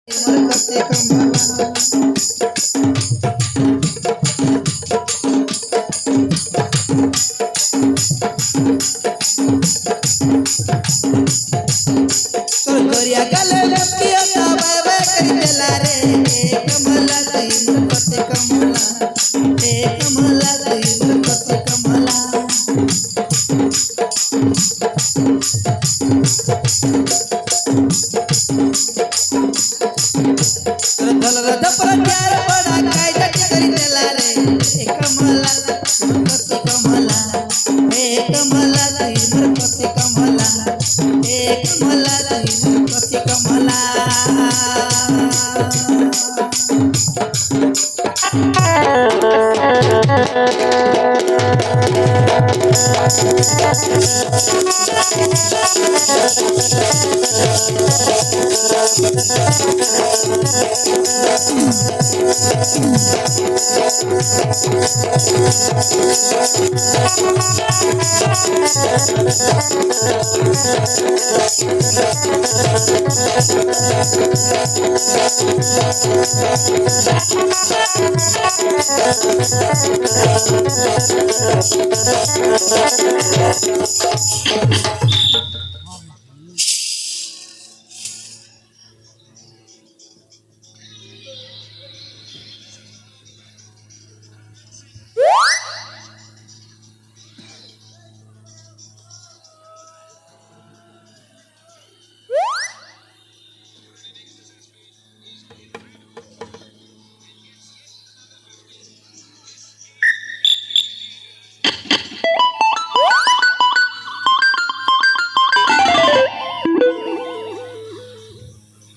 करते कमला तोर गोरिया गले में पियो ता बाय बाय कर देला रे कमला तई मोर करते कमला कमला तई मोर करते कमला पर प्यार बड़ा कायदा करी देला रे कमला करते कमला कमला तई मोर करते कमला कमला तई मोर करते कमला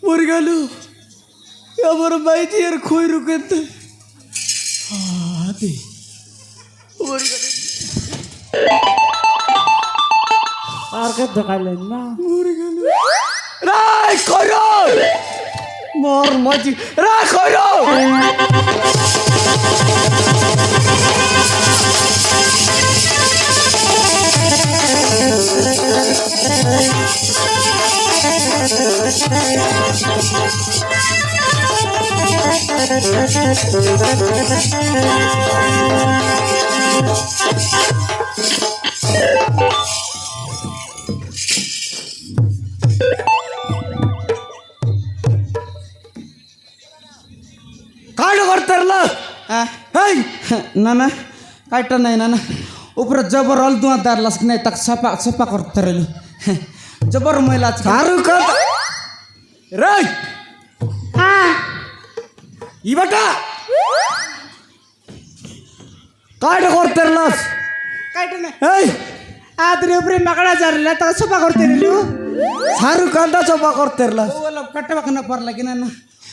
मुर्गालू আমার বাইজি আর কই রুকেতে আদি মুর্গালু আর কে দেখাইলেন না মুর্গালু রাই কইরো মোর মাঝি রা কইরো काढ करतरला हाय ना ना काटा नाही ना ना ऊपर जबर हल दुआ दारलास नाही तक सपा सपा करतरलु जबर मैला सारू का रे ई बटा काढ करतरलास काटा नाही हाय आदरे ऊपर मकड़ा जारला तक सपा करतरलु सारू कांदा सपा करतरलास ओला कटवा कना परला की ना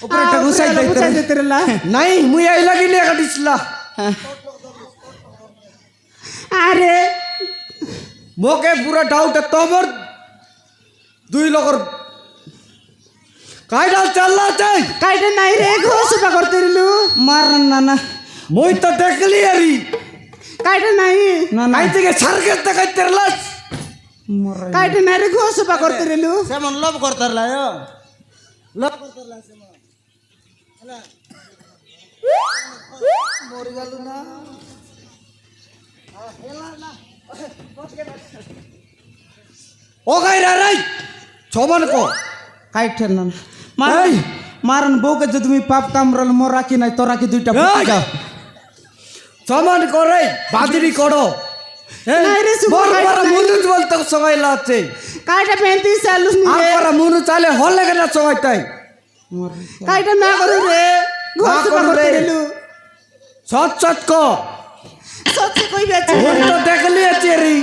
ऊपर टगुसाई देतरला नाही मुई आईला गेली का दिसला अरे मोके पूरा डाउट है तोबर दुई लोगर काय डाल चलला चाय कायडे नाही रे घोस सपा करतरलु मारन नाना मोई तो देखली अरी कायडे नाही नाना आई ते सारखेच त काय तरलास कायडे नाही रे घोस सपा करतरलु सेमन लव करतरला यो लव करतरला सेमन मोर गालू ना ओ काय रे छोबन को काय ठेरना मार मारन बो के जो तुम्ही पाप काम रल मोर राखी नाही तो राखी दुईटा फुटा छोबन को रे बादरी कोडो नाही रे मोर पर मुनु बोलतो सगाई लाचे कायटा 35 साल नी रे पर मुनु चाले होले गना सगाईताय कायटा ना करू रे घोस करतरलु सच सच को सच कोई बेच तो देख लिया चेरी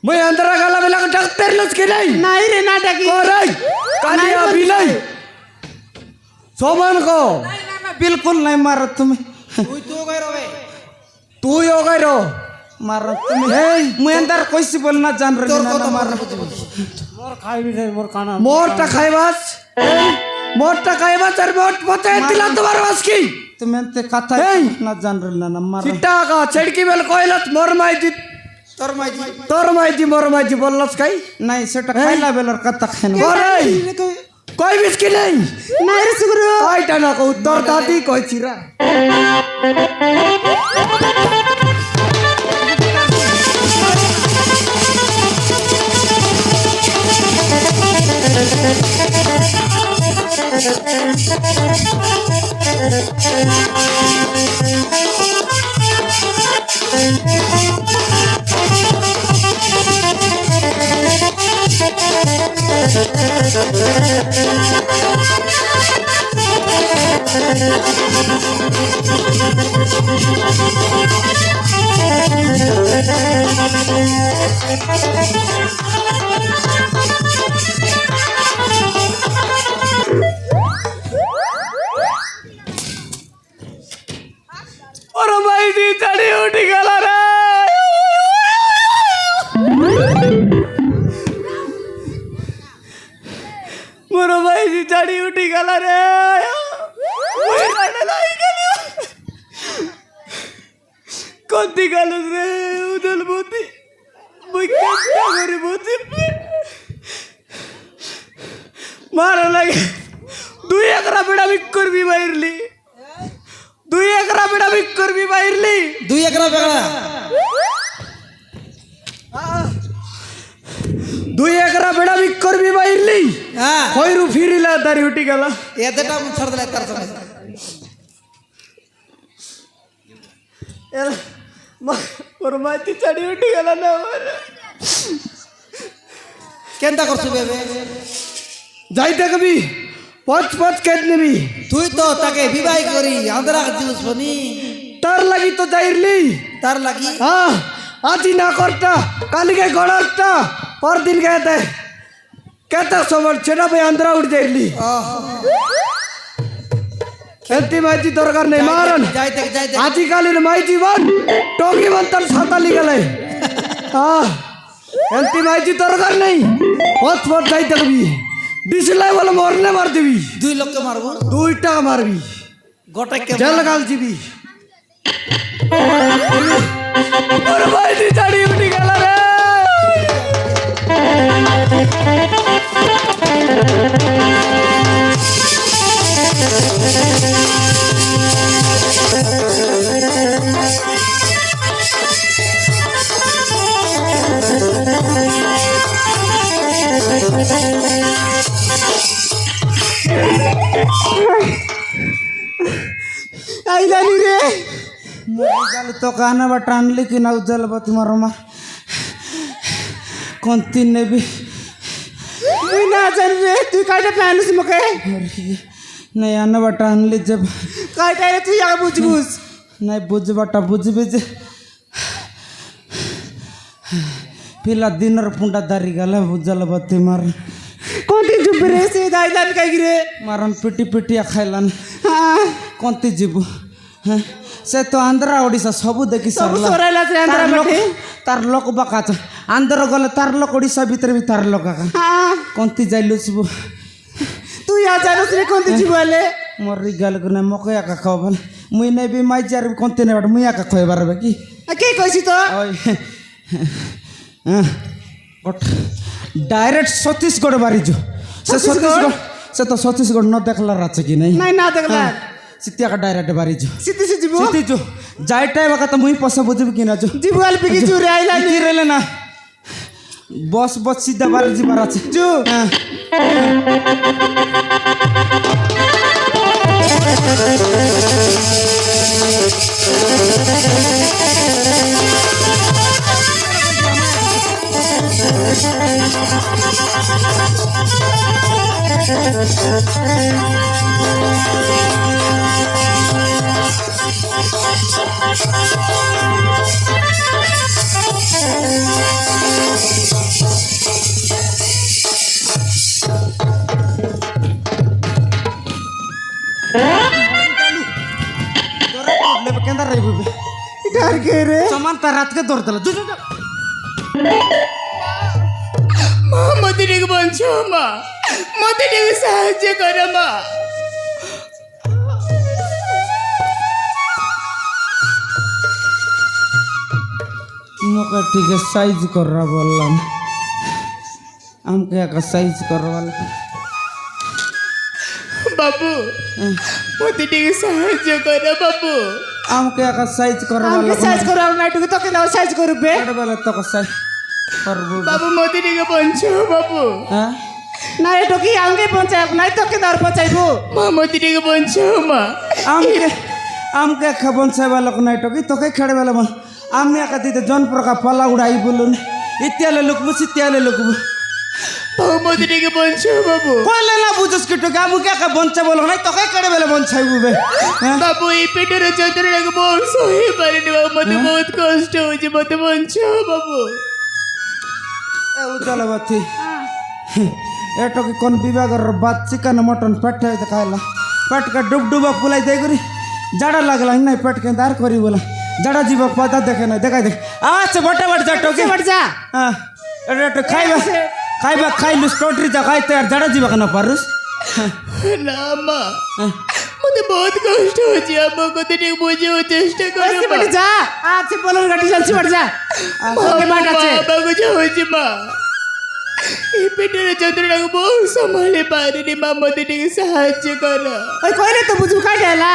मैं अंदर गला में लगा डॉक्टर लस के नहीं रे नाटकी अरे कालिया बिलाई सोमन को नहीं ना बिल्कुल नहीं मार तुम्हें तू हो गए रो मार तुम्हें मैं अंदर कैसे बोलना जान रही ना मार मोर खाई भी रे मोर खाना मोर टा खाइबास मोर टा खाइबास और मोट पते दिला तुम्हारे वास की तुम्हें ते कथा ना जान रही ना मार चिट्टा का छेड़की बेल कोइलत मोर माइजी तोर माइजी मोर माइजी बोललस काई नाही सेटा खाइला बेलर कथा खान কইবিস কি নাই না রে সুগুরু ওইটা না কও তোর দাদি কইছিরা ওর মাইজি চড়ি উঠি গেল রে মোর মাইজি চড়ি উঠি গেল রে কোনটি গেল রে উদল বুদ্ধি বুদ্ধি মারা লাগে 2 একরা বেড়া বিক করবি বাইরলি 2 একরা বেড়া বিক করবি বাইরলি 2 একরা বেগড়া 2 একরা বেড়া বিক করবি বাইরলি হ্যাঁ কইরু ফিরিলা দাড়ি উঠি গেল এতটা ছাড় দিলে তার সময় ওর মাইতি চড়ি উঠি গেল না কেনটা করছু বেবে যাই দেখবি পচ পচ কেট নিবি তুই তো তাকে বিবাহ করি আন্দ্রা দিবস বনি তার লাগি তো যাইরলি তার লাগি হ্যাঁ আজি না করতা কালিকে গড়ারটা পরদিন গেতে কেতা সময় সেটা ভাই আন্দ্রা উঠ যাইরলি খেলতি মাইতি দরকার নেই মারন যাই দেখ আজিকালির মাইতি বন টকি বন তার সাতালি গেলে খেলতি মাইতি দরকার নেই পথ পথ যাই দেখবি দিছিলাই বলে মরলে মার দিবি 2 লক্ষ মারবো 2 টাকা মারবি গোটা কে জেল গাল দিবি ওর মাইতি চড়ি উঠি গেল রে আইলানি রে মরিগাল তো কানা বা টানলি কি না উজ্জ্বল বা তোমার মা কোনটি নেবি তুই না জানি রে তুই কাইটা প্যানুস মকে নাই আনা বা টানলি যে কাইটা রে তুই আগে বুঝবুস নাই বুঝবাটা বুঝবি যে পিলা দিনের পুন্ডা দাঁড়ি গেল উজ্জ্বল বা তোমার কোনটি চুপ রে সে দাইলান কাই রে মারন পিটি পিটিয়া খাইলান হ্যাঁ কোনটি ଯିବୁ হ্যাঁ সে তো আন্ধ্রা ওড়িশা সবু দেখি সব সরাইলা সে আন্ধ্রা বাটে তার লোক বাকাচ আন্ধ্র গলে তার লোক ওড়িশা ভিতরে বি তার লোক হ্যাঁ কোনটি যাইলু সবু তুই আ জানোস রে কোনটি জিবালে মরি গেল না মকে একা খাও ভাল মুই নাই বি মাই যার কোনটি নেবার মুই একা খাইবার হবে কি কে কইছি তো ওই ডাইরেক্ট ছত্তিশগড় বাড়িছো সে ছত্তিশগড় সে তো ছত্তিশগড় ন দেখলার আছে কি নাই নাই না দেখলা সিটিয়াকা ডাইরেক্ট বাড়িছো সিদ্ধি সে জিবু সিটিছো যাইটাই বাকা তো মুই পয়সা বুঝবি কি না যো জিবু আল পিকি চুরে আইলানি কি রেলে না বস বস সিধা বাড়ি যাবার আছে জু হ্যাঁ কেন্দা রাইবি ডার কে রে সমান তার রাতকে দর দিল মা মতে ଟିକେ বঞ্চো মা মতে ଟିକେ সাহায্য কর মা মোকে ঠিক সাইজ করা বললাম আমাকে এক সাইজ করবা বাবু মতে ଟିକେ সাহায্য কর বাবু আমাকে একা সাইজ করা আমাকে সাইজ করে আর নাই টুকি তোকে নাও সাইজ করবে বড় বলে তোকে সাইজ করব বাবু মতে ଟିକେ বঞ্চাও বাবু হ্যাঁ না এটো কি আমাকে পৌঁছায় নাই তোকে দার পৌঁছাইবো মা মতে ଟିକେ বঞ্চাও মা আমাকে একা বঞ্চাইবা লোক নাই টকি তোকে খেড়ে বেলা আমি একা দিতে জন প্রকার পলা উড়াই বলুন ইত্যালে লুকবু সিত্যালে লুকবু বাবু মতে ଟିକେ বঞ্চাও বাবু কইলে না বুঝছ কি টকি আমাকে একা বঞ্চাইব লোক নাই তোকে খেড়ে বেলা বঞ্চাইবু বে বাবু এই পেটের যন্ত্রণাকে বহু সহি পারিনি বাবু মতে বহুত কষ্ট হচ্ছে মতে বঞ্চাও বাবু এ উজালা বাতি এটো কি কোন বিভাগের বাত চিকেন মটন পেট খাইলা पेट का डुब डुबा पुलाई दे करी जाड़ा लगला नहीं पेट के दार करी बोला जाड़ा जीव पता देखे ना देखा देख अच्छा बटे बट जा टोके बट जा हां एटा खाइबा खाइबा खाइलु स्टोट्री जा खाइते यार जाड़ा जीव कना पारुस না মা মতে বহুত কষ্ট হচ্ছে আম্মা কত ঠিক বুঝে চেষ্টা করো ऐसे बट जा आज से बोलन गाड़ी चल बट जा आगे बाट আছে বাবু যা হচ্ছে মা এই পেটের যন্ত্রণাকে বহু সম্ভালে পারিনি মা মতে ଟିକେ সাহায্য করো ওই কইলে তো বুঝু কাই দেলা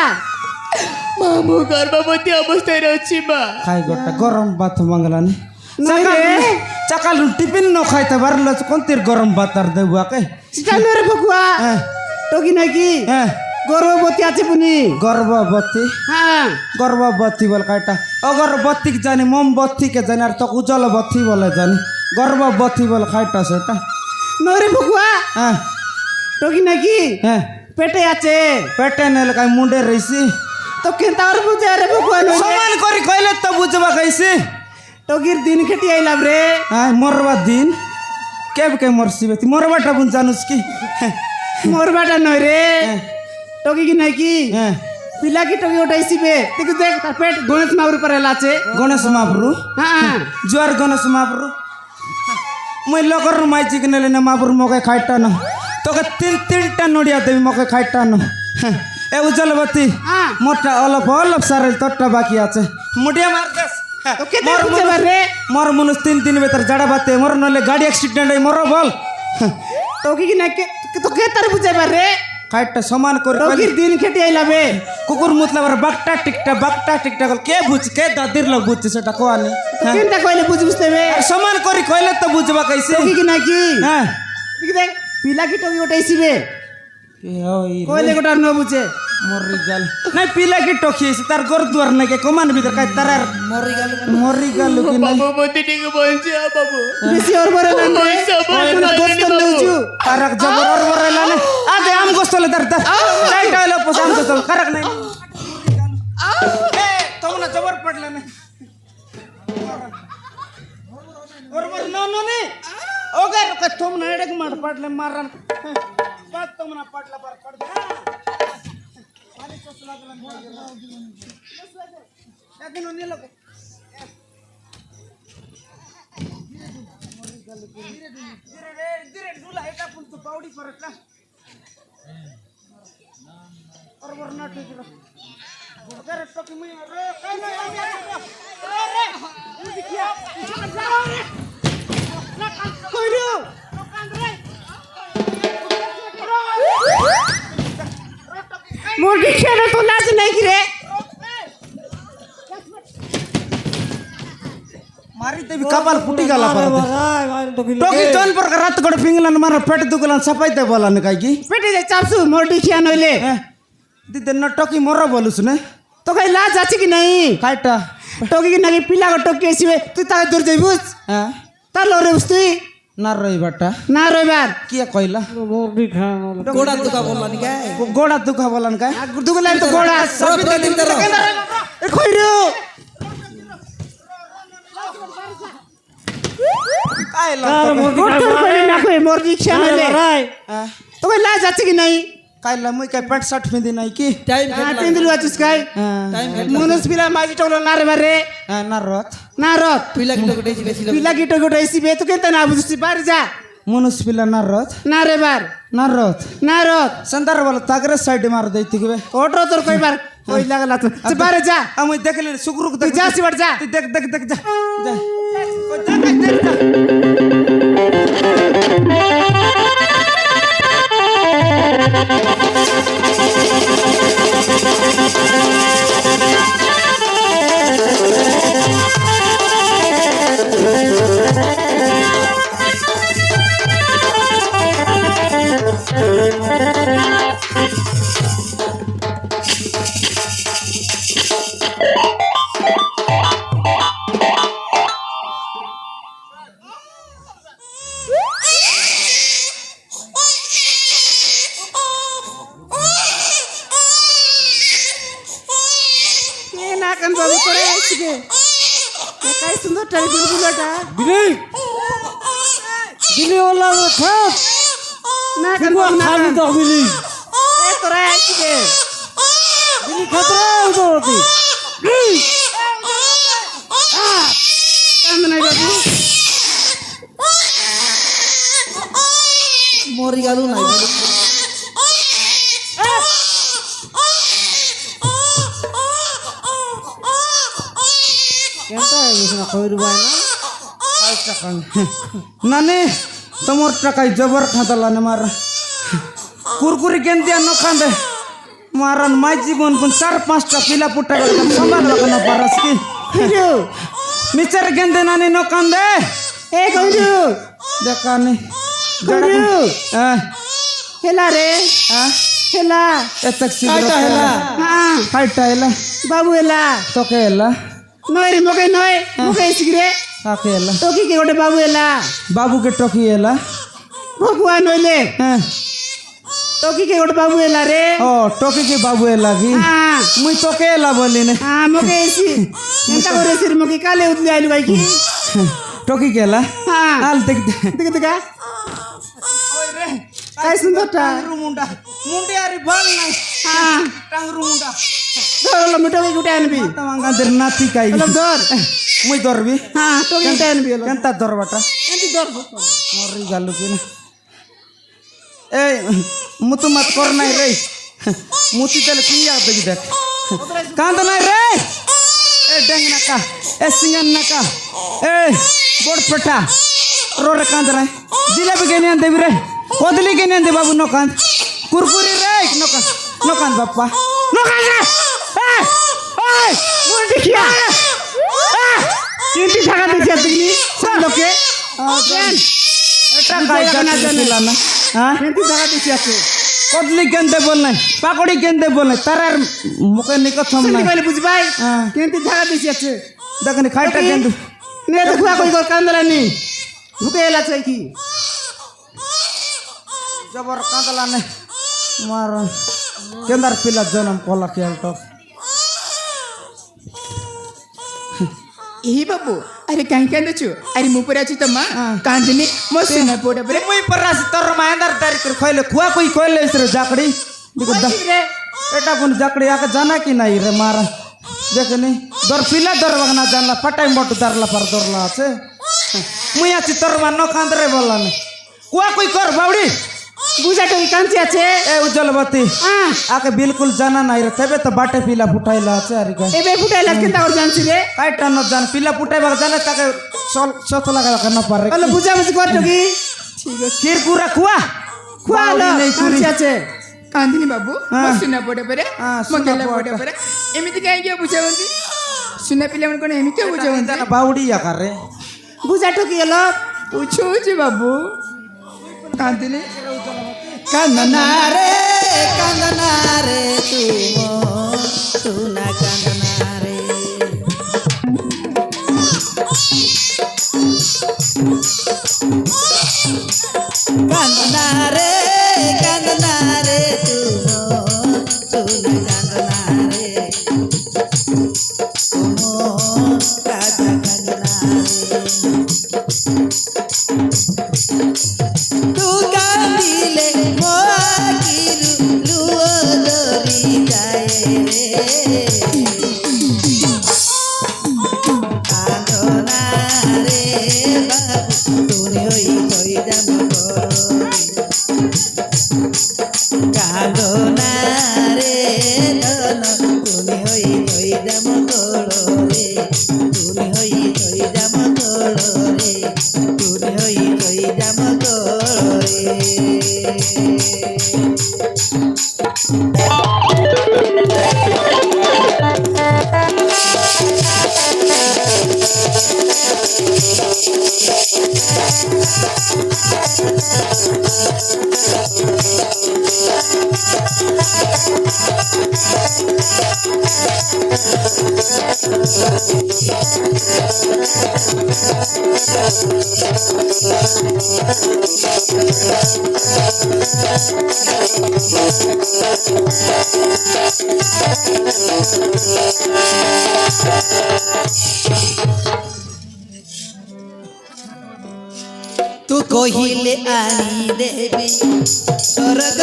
মা মু গর্ভবতী অবস্থায় রয়েছি মা খাই গোটা গরম ভাত মাংলানি নাই রে চাকাল টিফিন ন খাইতে পারলো কোন তীর গরম ভাত আর দেবু আকে সেটা মেরে বকুয়া হ্যাঁ টকি নাকি হ্যাঁ গর্ভবতী আছে পুনি गर्भवती হ্যাঁ गर्भवती बोल काटा अगरबत्ती के जानी मोमबत्ती के जानी और तो उज्जवल बत्ती बोले जानी गर्भवती बोल खाइटा सेटा নরে বকুয়া हाँ টকি নাকি हाँ পেটে আছে पेटे ने लगा मुंडे रहीसी তো কেনতা আর বুঝে রে বকুয়া নরে समान करी कहले तो बुझबा कैसे টকির দিন খেটি আইলাম রে हाँ मरवा दिन केब के मरसी बेती मरवाटा बुन जानूस की মোর বাটা নয় রে টকি কি নাকি हाँ পিলা কি টকি উঠাইছিবে দেখি দেখ তার পেট গণেশ মাগুর পরে লাছে गणेश महाप्रु হ্যাঁ जुआर गणेश महाप्रु मैं लगन माइची के नेले महाप्रु मके खाइटा न तो के तीन तीन टा नोडिया देवी मके खाइटा न ए उज्जवलवती হ্যাঁ मोटा अलप अलप सारे तोटा बाकी আছে मुडिया मार देस তো কে দেখ বুঝে রে मोर मुनुस तीन तीन बेतर जड़ा बाते मोर नले गाड़ी एक्सीडेंट है मोर बोल টকি কি নাকি তো কে তার বুঝে রে खाइटा समान कर টকির দিন খেটি আইলাবে कुकुर मतलब बकटा टिकटा कल के बुझ के दादिर लग बुझ सेटा कोआनी কেনতা কইলে বুঝ বুঝতেবে समान करी कहले तो बुझबा कैसे টকি কি নাকি हां দেখি দেখ পিলা কি টকি উঠাইছিবে কইলে গোটা ন বুঝে मरी गल नहीं पीला की टोखी से तार गोर दुआर नहीं के कमान भीतर का तार मरी गल कि नहीं বাবু মতে ଟିକେ বঞ্চাও বাবু বেশি ওর বরে না রে কোন গোস্ত লউছু करक जबर और बरेला ने आदे आम गोस्तले दर दर टाइट आलो पसंद गोस्तल करक नहीं ए तुम ना जबर पड़ले ने और बर नो नो ने ओगे रुक तुम ना एडक मार पड़ले मारन बात तुम ना पड़ला पर पड़ दे पानी चोस लागला यादिन नी लोग धीरे डुला एका पुल तो पावडी परत ना और वरना ठीक है अगर टकी में रे काय नाही रे देखिया কইরো মুরগি খেলে তো লাজ নাই কি রে मारी देवी कपाल फुटी गला पर टोकी जन पर रात गड पिंगलन मार पेट दुगलन सफाई दे बोलन काई की পেটে যে চাপছু মুরগি খেয়া নইলে दिदे न टोकी मोर बोलुस ने তো কই লাজ আছে কি নাই काटा টকি কি নাকি পিলা গো টকি আসিবে তুই তাকে দূর যাইবুস हां তার লরে উস্তুই ना रही बेटा না রইবার किया कहला गोड़ा दुखा बोलनी क्या गोड़ा दुखा बोलन का দুগলাই তো গোড়া सब दिन तरह এ কইরো काय ला গোটর করে না কই মুরগি খেয়া নইলে তো কই লাজ আছে কি নাই काय ला मुई काय पेट 60 में दिन आई की टाइम তিনদিন আছিস কাই हां মনুষ পিলা মাঝি টকল না রে বারে ना रत না রত पिला की टोकटे सी बेसी পিলা কি টকি উঠাইছিবে তো কেনতা না বুঝছিস বাড়ি যা मनुष पिला ना रत না রে বার ना रत না রত संदर बोल तागरे साइड मार देती के ওটো তোর কইবার কই লাগলা তো তুই বাড়ি যা हम देख ले सुगरुक তুই देख যা সিবার যা तू देख देख देख जा जा ओ जा देख जा কান বাবু করে আসবে একাই সুন্দর টাই গুলগুলাটা বিলি বিলি ওলা খাত না কান কিবা বাবু না খালি তো বিলি এ তোরা আসবে বিলি খাতরা উদরতি বিলি কান নাই বাবু মরি গেল নাই কেনটা গেছ না কইর বাই না নানি তোমার টাকায় জবর খাঁদালানে মার কুরকুরি কেন দিয়া ন খাঁদে মারান মাই জীবন কোন 4-5টা পিলা পুটা করে সম্ভাল রাখনা পারাস কি কইরু মিচার গেন্দে নানি ন কান্দে এ কইরু দেখানি কইরু হ্যাঁ হেলা রে হ্যাঁ হেলা এতক শীঘ্র কাইটা হেলা হ্যাঁ কাইটা এলা বাবু হেলা তোকে এলা নয় রে মকে নয় মকে সিগরে কাকে এলা তো কি গোটে বাবু হেলা বাবুকে টকি এলা ভগবান হইলে হ্যাঁ তো কি গোটে বাবু হেলা রে ও টকি কি বাবু এলা কি হ্যাঁ মুই তোকে এলা বলি নে হ্যাঁ মকে এসি এন্তা করে সির মকে কালে উতলে আইলু ভাই কি টকি গেলা হ্যাঁ আল দেখ দেখে দেখা কাই সুন্দরটা মুন্ডা মুন্ডে আরে ভাল নাই হ্যাঁ টাংরু মুন্ডা ধরলো মিটো গুটে আনবি তামাঙ্গাদের নাতি কাই হলো ধর মুই ধরবি হ্যাঁ তো গুটে আনবি হলো কেনতা ধরবাটা এন্তি ধর মরি গালু কিনা এই মুতু মত কর নাই রে মুতি তাহলে কি ইয়াদ দেখি দেখ কান্দ নাই রে এ ডেঙ্গ নাকা এ সিঙ্গান নাকা এ বড় পেটা रोड कांद रहा जिलेबी के नहीं देवी रे कोदली के नहीं दे बाबू नो कांद कुरकुरी रे नो कांद बाप्पा नो कांद रे ए ओए মোর দেখিয়া তিনটি টাকা দিছি তুমি সব লোকে দেন এটা কাই না জানে ना हां তিনটি টাকা দিছি আছে कोदली के दे बोल नहीं पाकड़ी के दे बोल नहीं तारार मुके निकट हम শুনতে ना পাইলে বুঝ ভাই হ্যাঁ। তিনটি টাকা দিছি আছে देखनी खाइटा के दे নে তো খুয়া কই কর কান্দলানি ঢুকে এলা চাই কি जबर कांदला ने मार केंदर पिला जन्म कोला खेल तो ए बाबू अरे काहे कांदछु अरे मुपराची तम्मा कांदनी मस्त ना पोटा बरे मुई परास तर मायंदर तारीख खइले खुआ कोई खइले इसरे जाकड़ी देखो द রে एटा कोन जाकड़ी आके जाना कि नहीं रे मारा देखनी दर पिला दर वगना जानला फटाई मोट दरला पर दरला আছে मुई आछि तर मान कांद रे बोलाने कुआ कोई कर बावड़ी বুঝা তো কাঞ্চি আছে ए उज्जवलवती হ্যাঁ आके बिल्कुल जाना नहीं रे तबे तो बाटे पिला फुटाइला আছে আরি का এবে ফুটাইলা কেনতা করে জানছি রে काइटा न जान पिला फुटाइबा जाने ताके सत लगा न पारे হলো বুঝা বুঝি করছো কি ठीक আছে किर कुरा खुआ খুয়া হলো बावड़ी नहीं चुरी কাঞ্চি আছে कांदनी बाबू हाँ। मस्त ना पोटा बरे हाँ, सुना मकेला पोटा। पोटा बरे एमिति काहे के बुझावंती सुना पिले मन कोन एमिति बुझावंती जाना बावड़ी या करे বুঝা তো কি হলো पूछो जे बाबू कांदनी কান্দনা রে তুনা কান্দনা রে কান্দনা রে তুনা কান্দনা রে তুমো রাজা কান্দনা রে तू कांदिले मोगिरु लुओ दरी जाए रे कांदना रे बाबू तूने होई जाम कांदना रे धन तूने होई जाम रे तूने होई जाम रे तूने होई जाम रे तू कहिले आनी देवी स्वर्ग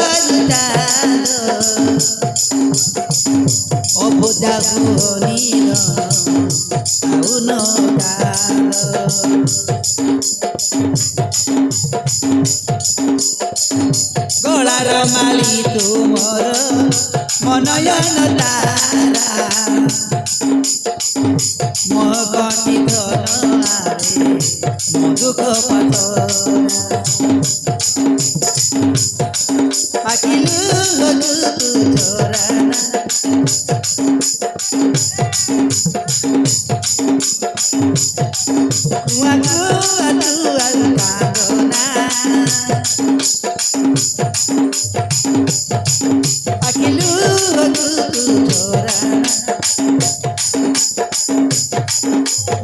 अबुझा हुनीर आउन गलार माली तुमर मनयन तारा मगनी धन आरे दुख पतरा आकिलु तू छोराना कुआ कुआ तू कांदना आकिलु तू छोराना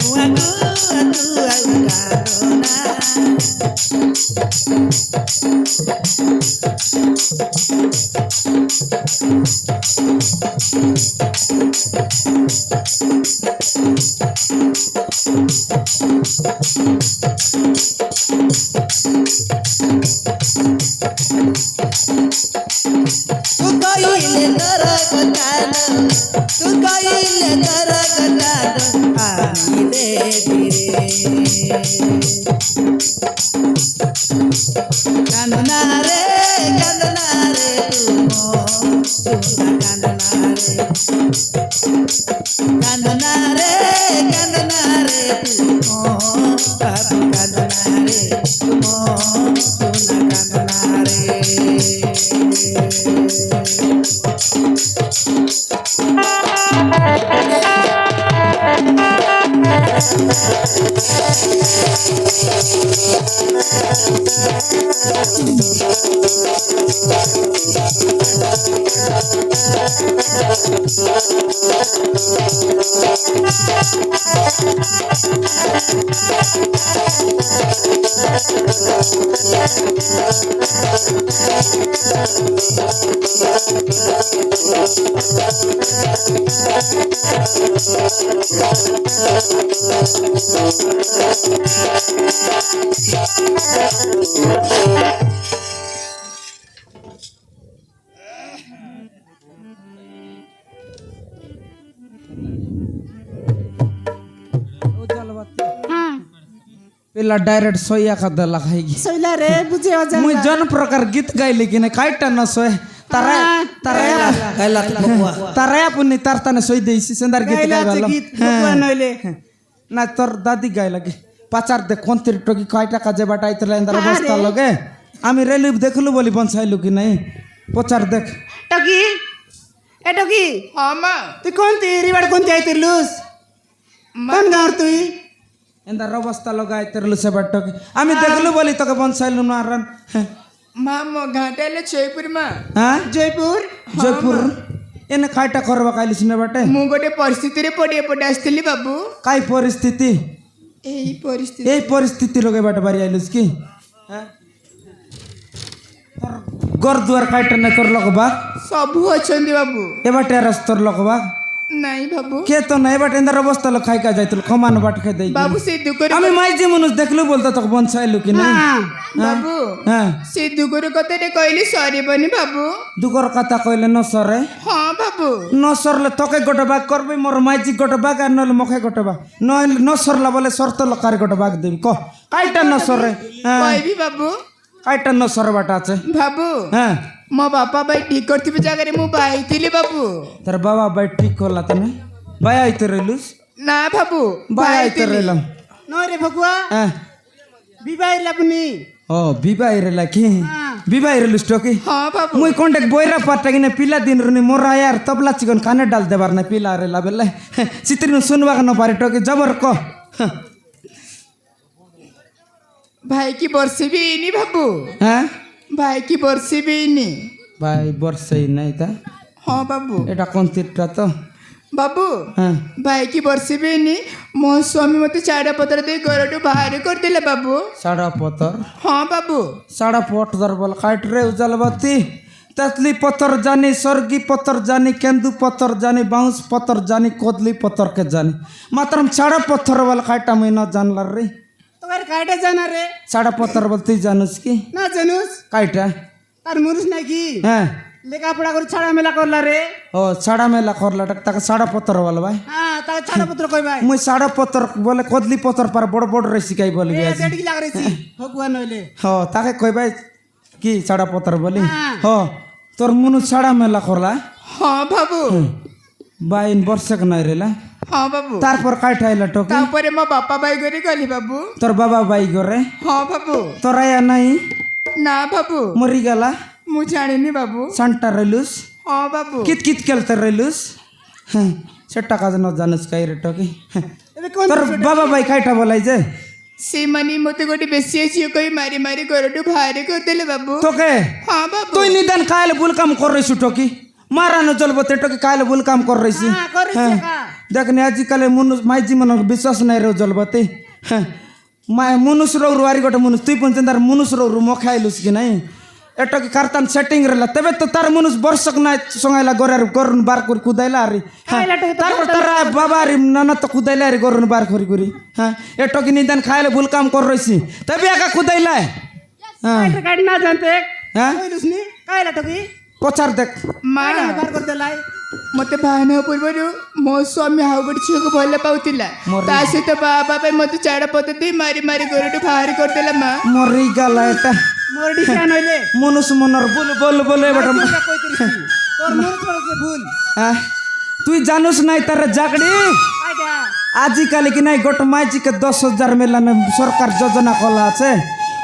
कुआ कुआ तू कांदना तू कहिले तर कटान तू कहिले तर कटान हामीले दिरे कान्दना रे तू मो कान्दना रे तू मो बाबू कान्दना रे तू मो कान्दना रे पिला डायरेक्ट सोया का दला खाएगी सैला रे बुझे अजा मुई जन प्रकार गीत गाइले कि काइटा न सोए तारा तारा गाइला बकुआ तारा पुनी तारताने सोई देसी संदर गीत गाइला गाइला गीत बकुआ नइले ना तोर दादी गाय लगे पाचार दे कोंतिर टोकी काइटा का जे बाटा इतला अंदर अवस्था लगे आमी रेली देखलु बोली बंसाइलु कि नहीं पचार देख टकी ए टकी हाँ माँ तू कोणती रिवाड कोणती आयतिरलूस कोण गावर तुई अंदर अवस्था लगा इतरलु से बाटा आमी देखलु बोली तो के बंसाइलु नारन माँ मो घाटाले जयपुर माँ हां जयपुर जयपुर एने काइटा करबा काइलिस ने बाटे ମୁଁ ଗୋଟେ ପରିସ୍ଥିତିରେ ପଡ଼ି ଏପଟେ ଆସିଥିଲି ବାବୁ काय परिस्थिति ଏଇ ପରିସ୍ଥିତି এই পরিস্থিতি লগে বাটা বাড়ি আইলুস কি হ্যাঁ গর দুয়ার কাইটা না তোর লগবা ସବୁ ଅଛନ୍ତି ବାବୁ এবার টেরাস তোর লগবা ନାଇଁ ବାବୁ কে তো না এবার এন্দার অবস্থা লোক খাই কা যাইতুল কমান বাট খাই দেই ବାବୁ ସେ ଦୁଃଖରେ আমি মাইজি মনুষ দেখলু বলতো তোকে বঞ্চাইলু কি না ବାବୁ হ্যাঁ ସେ ଦୁଃଖର କଥାଟେ କହିଲି ସରିବନି ବାବୁ দুগর কথা কইলে ন সরে ହଁ ବାବୁ ন সরলে তোকে গোটে বাগ করবে মোর মাইজি গোটে বাগ আর নলে মখে গোটে বাগ নইলে ন সরলা বলে শর্ত লকারে গোটে বাগ দেবি ক কাইটা ন সরে হ্যাঁ କହିବି ବାବୁ কাইটা ন সরে বাটা আছে ବାବୁ হ্যাঁ ମୋ ବାପା ଭାଇ ଠିକ କରିଥିବା ଜାଗାରେ ମୁଁ ବାହାଇଥିଲି ବାବୁ তোর বাবা ভাই ঠিক করলা তনে ভাই আইতে রইলুস ନା বাବୁ ভাই আইতে রইলাম নরে ভগুয়া হ্যাঁ বিবাহ লাবনি ও বিবাহ রেলা কি বিবাহ রেলুস টকি ହଁ ବାବୁ মুই কন্টাক্ট বইরা পাটা কিনে পিলা দিন রুনি মোরা यार তবলা চিকন কানে ডাল দেবার না পিলা রেলা বেলে চিত্রিন শুনবা কেন পারি টকি জবর ক ଭାଇ କି ବର୍ଷେ ବି ହେଇନି ବାବୁ হ্যাঁ ଭାଇ କି ବର୍ଷେ ବି ହେଇନି ভাই বর্ষাই নাই তা ହଁ ବାବୁ এটা কোন তীরটা তো ବାବୁ ହଁ ଭାଇକି ବର୍ଷିବେନି ମୋ ସ୍ୱାମୀ ମୋତେ ଚାଡ଼ା ପତ୍ର ଦେଇ ଘରଠୁ ବାହାର କରିଦେଲେ ବାବୁ। साड़ा पत्थर ହଁ ବାବୁ साड़ा पत्थर बोल काट रे उजलबत्ती ततली पत्थर जानी स्वर्गी पत्थर जानी केंदू पत्थर जानी बाउंस पत्थर जानी कोदली पत्थर के जानी मात्र साड़ा पत्थर बोल काटा मैं न जानला रे তোমার কাইটা জানা রে साड़ा पत्थर बोलती जानूस की না জানুস काटा তার মুরুস নাকি हाँ লেখাপড়া করে ছাড়া মেলা করলা রে ओ साड़ा मेला करला तक साड़ा पत्थर बोल भाई হ্যাঁ তা ছাড়া পত্র কই ভাই मुई साड़ा पत्थर बोले कोदली पत्थर पर बड़ बड़ रे सिकाई बोली এ बियासी বেটি লাগ রেছি ভগবান হইলে हो ताके कोई भाई की साड़ा पत्थर बोली हाँ। हो तोर मुनु साड़ा मेला करला ହଁ ବାବୁ बाइन वर्षक नहीं रेला ହଁ ବାବୁ तारपर काटाइला टोकी ତାପରେ ମୋ ବାପା ଭାଇ ଘରେ ଗଲି ବାବୁ। तोर बाबा बाई गोरे ହଁ ବାବୁ तोरा या नहीं ନା ବାବୁ मरी गला ମୁଁ ଜାଣିନି ବାବୁ। संटा रेलुस ହଁ ବାବୁ कित कित केलते रेलुस सेटा का न जानस काई रे टोकी ଏବେ কোন तोर बाबा बाई काटा बोलाई जे ସେମାନେ ମୋତେ ଗୋଟେ ବେଶୀ ଝିଅ କହି ମାରି ମାରି ଘରଠୁ ବାହାର କରିଦେଲେ ବାବୁ। टोके ହଁ ବାବୁ तुई निदान कायले बुल काम कर रही छु टोकी मारा न जलबते टोकी कायले बुल काम कर रही छि হ্যাঁ করিস কা देखने आज काले मुनु माइजी मन विश्वास नहीं रे जलबते माय मुनुस रो रुवारी गोटे मुनुस तुई पंचंदार मुनुस रो रु मखाइलुस कि नहीं एटो की कारतान सेटिंग रेला तबे तो तार मुनुस वर्षक ना संगाइला गोरार गोरन बार कर कुदाइला रे तार तार बाबा रे नन तो कुदाइला रे गोरन बार करी करी हां एटो की निदान खाइले भूल काम कर रही छि तबे आका कुदाइला हां কাইটা কাইটা না জানতে हां কইলুস নি কাইলা টকি पचार देख ମା বার করে দেলাই ମୋତେ ବାହାନ ପୂର୍ବରୁ ମୋ ସ୍ୱାମୀ ଆଉ ଗୋଟେ ଝିଅକୁ ଭଲ ପାଉଥିଲା ତା ସହିତ ବାବା ପାଇଁ ମୋତେ ଚାଡ଼ା ପତ୍ର ଦେଇ ମାରି ମାରି ଘରଠୁ ବାହାର କରିଦେଲା ମା। मरी गला एटा মোর ডিসিশন হইলে मुनुस मनर बोल बोल बोले बट এটা কইতিরিস তোর মুরুস বলছে ভুল তুই জানুস নাই তার জাগড়ি কাইটা आजिकाली कि नहीं गोट माइजी के 10,000 मिला में सरकार योजना खोला আছে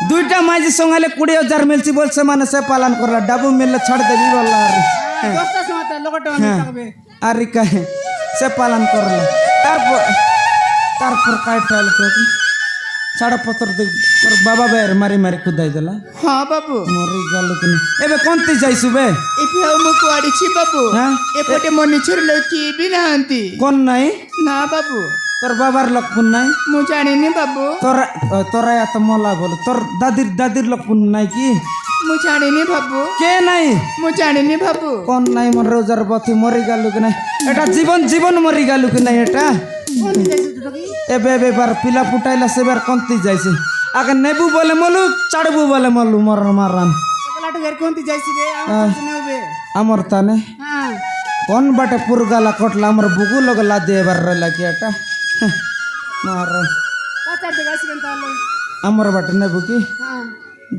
दुईटा माइजी संगाले 20,000 मिलची बोल से माने से पालन करला डाबू मिलले छाड़ देबी बोला দশটা সময় লগটা আমি থাকবে আরে কাহে সে পালন করলা তারপর কাইটাল তো সাড়া পত্র দে তোর বাবা বের মারি মারি কুদাই দেলা ହଁ ବାବୁ মরি গেল কিনা এবে কোনতি যাইছু বে ଏବେ ଆଉ ମୁଁ କୁଆଡ଼େ ଛି ବାବୁ হ্যাঁ ଏପଟେ ମୋ ନିଜର ଲୋକ କିଏ ବି ନାହାନ୍ତି। কোন নাই ନା ବାବୁ তোর বাবার লক্ষণ নাই ମୁଁ জাଣିନି বাବୁ তোরা তোরা এত মলা বল তোর দাদির লক্ষণ নাই কি ମୁଁ জাଣିনি বাবু কে নাই ମୁଁ জাଣିনি বাবু কোন নাই মন রোজার বথি মরি গেল কি নাই এটা জীবন জীবন মরি গেল কি নাই এটা কোন যাইছিস টকি এবে এবে বার পিলা ফুটাইলা সেবার কোনতি যাইছে আগে নেবু বলে মলু চাড়বু বলে মলু মর মারান সকালটা এর কোনটি যাইছি রে আমার শুনে হবে আমার তানে হ্যাঁ কোন বাটে পুরগালা কটলা আমার বুগু লগলা দেবার রইলা কি এটা মার পাঁচাতে গাইছি কেন তাহলে আমার বাটে নেবু কি হ্যাঁ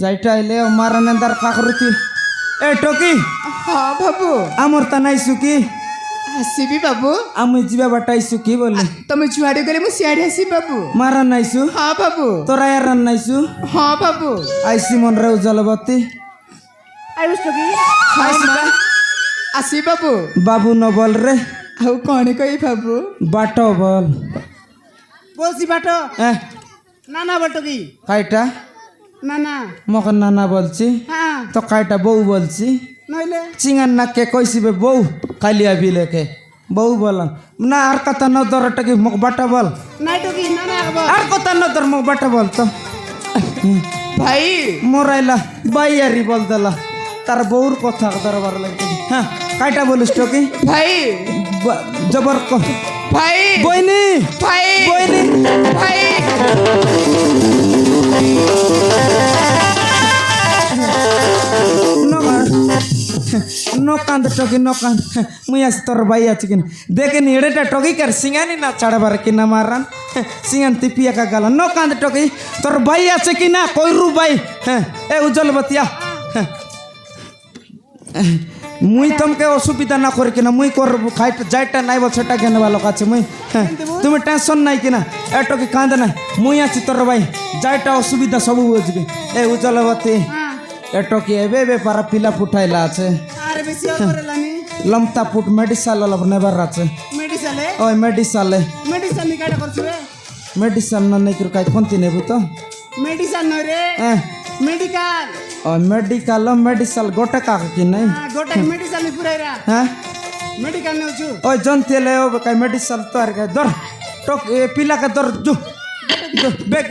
যাইটা আইলে মারানেন্দার কাকরতি এ টকি ହଁ বাবু আমার তা নাইছু কি ଆସିବି ବାବୁ আমি ଯିବା ବାଟାইছু কি বলে ତମେ ଯୁଆଡ଼େ ଗଲେ ମୁଁ ସିଆଡ଼େ ଆସିବି ବାବୁ। মারা নাইছু ହଁ ବାବୁ তোরা এরান নাইছু ହଁ ବାବୁ আইসি মন রে উজালবতী আইস টকি ଆସିବି ବାବୁ। বাবু ন বল রে ଆଉ କ'ଣ କହିବି ବାବୁ বাট বল বলছি বাটো এহ না না বটকি কাইটা না না মকে নানা বলছি হ্যাঁ তো কাইটা বউ বলছি নইলে চিঙান না কে কইসিবে বউ কালিয়া বিলেকে বউ বললাম না আর কথা ন ধরটা কি মুখ বাটা বল নাই টকি না না একবার আর কথা ন ধর মুখ বাটা বল তো ଭାଇ মোরাইলা বাইয়ারি বল দেলা তার বউর কথা দরবার লাগবে হ্যাঁ কাইটা বলিস তো কি ଭାଇ জবর ଭାଇ বইনি ଭାଇ বইনি ଭାଇ नो कांद टोकी नो कांद मुई आस तोर भाई आछि किन देखेन एडेटा टोकी कर सिंगानी ना चढ़बार कि ना मारन सिंगान तिपिया का गाला नो कांद टोकी तोर भाई आछे कि ना कोइरु भाई ए उज्जवल बतिया मुई तुमके असुविधा ना करी किना मुई कर खाइट जाइटा নাই বল সেটা কেন ভালো কাছে মুই তুমি টেনশন নাই কিনা এ টকি কাঁদ না মুই আছি তোর ভাই যাইটা অসুবিধা সব বুঝবি এ উজ্জলবতী এ টকি এবে এবে পারা পিলা ফুটাইলা আছে আরে বেশি করেলানি লমতা ফুট মেডিসাল লব নেবার আছে মেডিসালে ওই মেডিসালে মেডিসাল নি কাটা করছবে মেডিসাল না নাই কাই কোনতি নেবু তো মেডিসাল ন রে মেডিকেল ওই মেডিকাল মেডিসাল গোটা কাক কি নাই গোটা মেডিসাল নি পুরাইরা হ্যাঁ মেডিকেল নেউଛୁ ওই জন্তি এলে ও কাই মেডিসিন তো আর কে ধর টক এ পিলাকে ধর জু বেগ